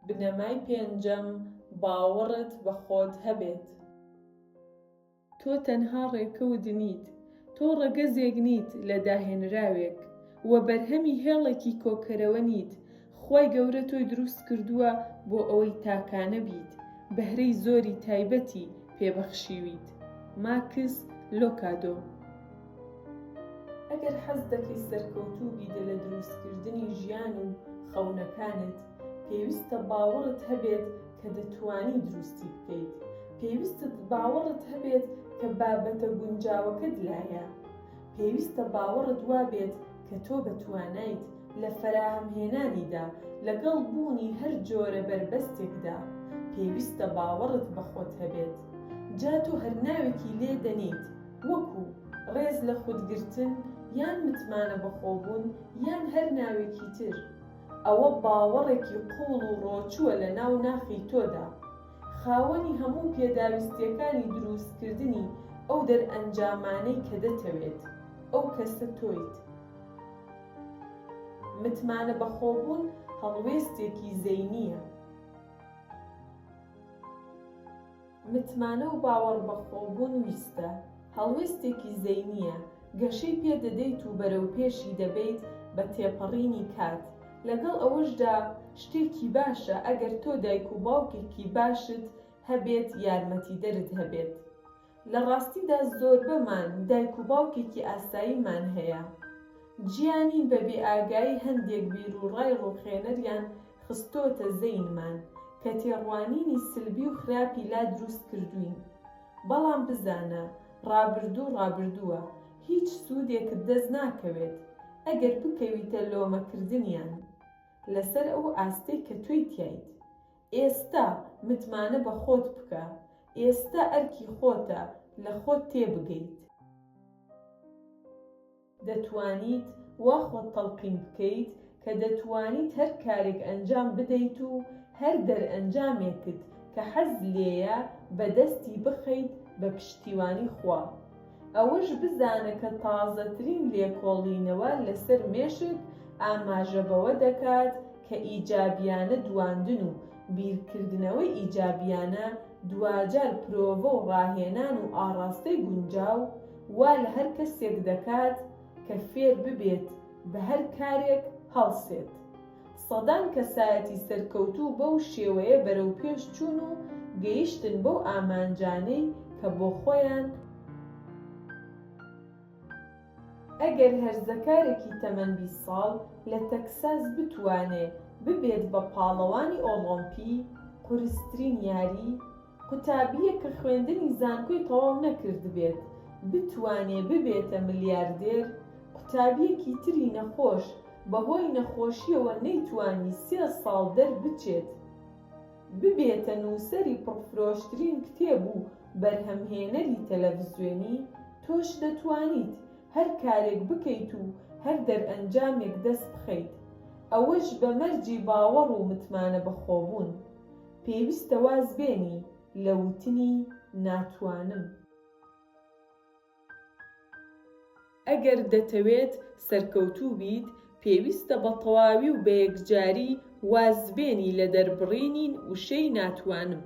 بنەمای پێنجەم، باوەڕت بە خۆت هەبێت. تۆ تەنها ڕێکەوت نیت، تۆ ڕەگەزێک نیت لە داهێنراوێک، وە بەرهەمی هێڵێکی کۆکەرەوە نیت. خۆی گەورە تۆی دروست کردووە بۆ ئەوەی تاکانە بیت، بەهرەی زۆری تایبەتی پێبەخشیویت. ماکس لۆکادۆ. ئەگەر حەز دەکەی سەرکەوتوو بیت لە دروستکردنی ژیان و خەونەکانت، پێویستە باوەڕت هەبێت کە دەتوانی دروستی بکەیت. پێویستت باوەڕت هەبێت کە بابەتە گونجاوەکەت لایە. پێویستە باوەڕت وابێت کە تۆ بەتوانیت لە فەراهەمهێنانیدا لەگەڵ بوونی هەر جۆرە بەربەستێکدا. پێویستە باوەڕت بە خۆت هەبێت. جا تۆ هەر ناوێکی لێ دەنیت، وەکو ڕێز لە خودگرتن یان متمانە بەخۆبوون یان هەر ناوێکی تر. ئەوە باوەڕێکی قوڵ و ڕۆچووە لە ناو ناخی تۆدا. خاوەنی هەموو پێداویستیەکانی دروستکردنی ئەو دەرئەنجامانەی کە دەتەوێت. ئەو کەسە تۆیت. متمانە بەخۆبوون هەڵوێستێکی زەینیە. متمانە و باوەڕ بەخۆبوون ویستە، هەڵوێستێکی زەینیە. گەشەی پێدەدەیت و بەرەو پێشی دەبیت بە تێپەڕینی کات. لەگەڵ ئەوەشدا شتێکی باشە ئەگەر تۆ دایک و باوکێکی باشت هەبێت، یارمەتیدەرت هەبێت. لە ڕاستیدا زۆربەمان دایک و باوکێکی ئاساییمان هەیە. گیانی بەبێ ئاگایی هەندێک بیرروڕای ڕووخێنەریان خستۆتە زەینمان کە تێڕوانینی سلبی و خراپی لا دروست کردوین. بەڵام بزانە ڕابردووە، هیچ سوودێکت دەست ناکەوێت ئەگەر بکەویتە لۆمەکردنیان لەسەر ئەو ئاستەی کە تۆی تیایت. ئێستا متمانە بە خۆت بکە. ئێستا ئەرکی خۆتە لە خۆت تێبگەیت. دەتوانیت وا خۆت تەڵقین بکەیت کە دەتوانیت هەر کارێک ئەنجام بدەیت و هەر دەرئەنجامێکت کە حەز لێیە بەدەستی بخەیت بە پشتیوانی خوا. ئەوەش بزانە کە تازەترین لێکۆڵینەوە لەسەر مێشک ئاماژە بەوە دەکات کە ئیجابیانە دواندن و بیرکردنەوەی ئیجابیانە دوجار پرۆڤە و ڕاهێنان و ئاڕاستەی گونجاو وا لە هەر کەسێک دەکات کە فێر ببێت بە هەر کارێک هەڵسێت. سەدان کەسایەتی سەرکەوتوو بەو شێوەیە بەرەو پێش چوون و گەیشتن بەو ئامانجانەی کە بۆ خۆیان ئەگەر هەرزەکارێکی تەمەن 20 ساڵ لە تەکساس بتوانێ ببێت بە پاڵەوانی ئۆڵۆمپی، قورسترین یاری، قوتابیە کە خوێندنی زانکۆی تەواو نەکرد بێت، بتوانێ ببێتە ملیاردێر، قوتابیەکی تری نەخۆش بەهۆی نەخۆشیەوە نەیتوانی 3 ساڵ دەربچێت، ببێتە نووسەری پڕفرۆشترین کتێب و بەرهەمهێنەری تەلەڤیزیۆنی، تۆش دەتوانیت هەر کارێک بکەیت و هەر دەرئەنجامێک دەست بخەیت. ئەوەش بە مەرجی باوەڕ و متمانە بەخۆبوون. پێویستە واز بێنی لە وتنی ناتوانم. ئەگەر دەتەوێت سەرکەوتوو بیت، پێویستە بە تەواوی و بە یەکجاری وازبێنی لە دەربڕینی وشەی ناتوانم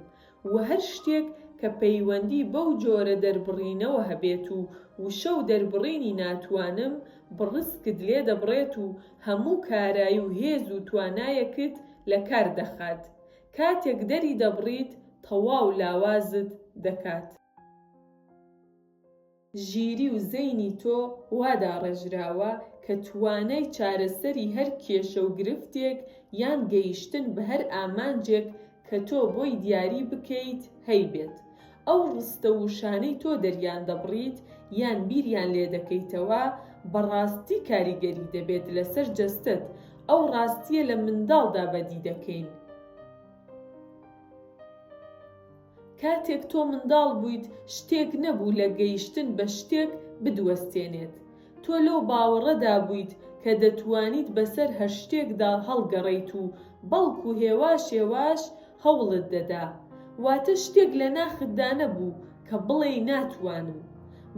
و هەر شتێک کە پەیوەندی بەو جۆرە دەربڕینەوە هەبێت و وشە و دەربڕینی ناتوانم بڕسکت لێ دەبڕێت و هەموو کارایی و هێز و توانایەکت لە کار دەخات. کاتێک دەری دەبڕیت تەواو لاوازت دەکات. ژیری و زەینی تۆ وادا ڕێژراوە کە توانای چارەسەری هەر کێشە و گرفتێک یان گەیشتن بە هەر ئامانجێک کە تۆ بۆی دیاری بکەیت هەیبێت. ئەو ڕستە وشانەی تۆ دەریان دەبڕیت یان بیریان لێ دەکەیتەوە بەڕاستی کاریگەری دەبێت لەسەر جەستت. ئەو ڕاستیە لە منداڵدا بەدی دەکەین. کاتێک تۆ منداڵ بوویت شتێک نەبوو لە گەیشتن بە شتێک بدوەستێنێت. تۆ لەو باوەڕەدا بوویت کە دەتوانیت بەسەر هەر شتێکدا هەڵگەڕیت و بەڵکو هێواش هەوڵت دەدا. واتە شتێک لە ناخدا نەبوو کە بڵێ ناتوانم.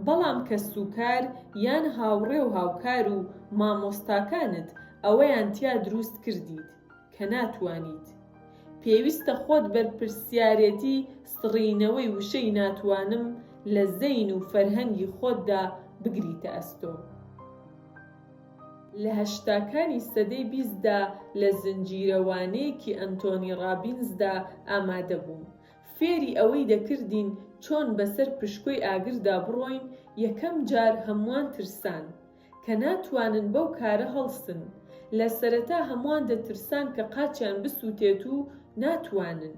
بەڵام کەسوکار یان هاوڕێ و هاوکار و مامۆستاکانت ئەوەیان تیا دروست کردیت کە ناتوانیت. پێویستە خۆت بەرپرسیارەتی سڕینەوەی وشەی ناتوانم لە زەین و فەرهەنگی خۆتدا بگریتە ئەستۆ. لە هەشتاکانی سەدەی 20دا لە زنجیرەوانەیەکی ئەنتۆنی ڕابینزدا ئامادە بووم. فێری ئەوەی دەکردین چۆن بەسەر پشکۆی ئاگردا بڕۆین. یەکەم جار هەمووان ترسان کە ناتوانن بەو کارە هەڵسن. لە سەرەتا هەمووان دەترسان کە قاچیان بسووتێت و ناتوانن.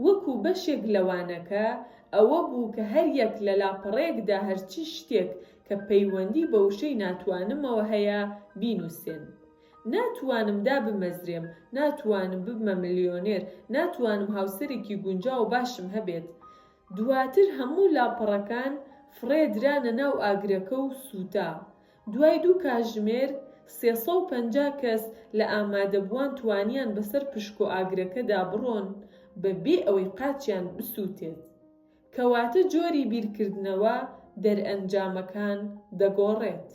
وەکو بەشێک لەوانەکە ئەوە بوو کە هەر یەک لە لاپەڕەیەکدا هەرچی شتێک کە پەیوەندی بە وشەی ناتوانمەوە هەیە بینووسێن. ناتوانم دابمەزرێم، ناتوانم ببمە ملیۆنێر، ناتوانم هاوسەرێکی گونجاو و باشم هەبێت. دواتر هەموو لاپەڕەکان فڕێدرانە ناو ئاگرەکە و سووتا. دوای 2 کاتژمێر 350 کەس لە ئامادەبووان توانیان بەسەر پشکۆ ئاگرەکەدا بڕۆن بەبێ ئەوەی قاچیان بسووتێت. کەواتە جۆری بیرکردنەوە دەرئەنجامەکان دەگۆڕێت.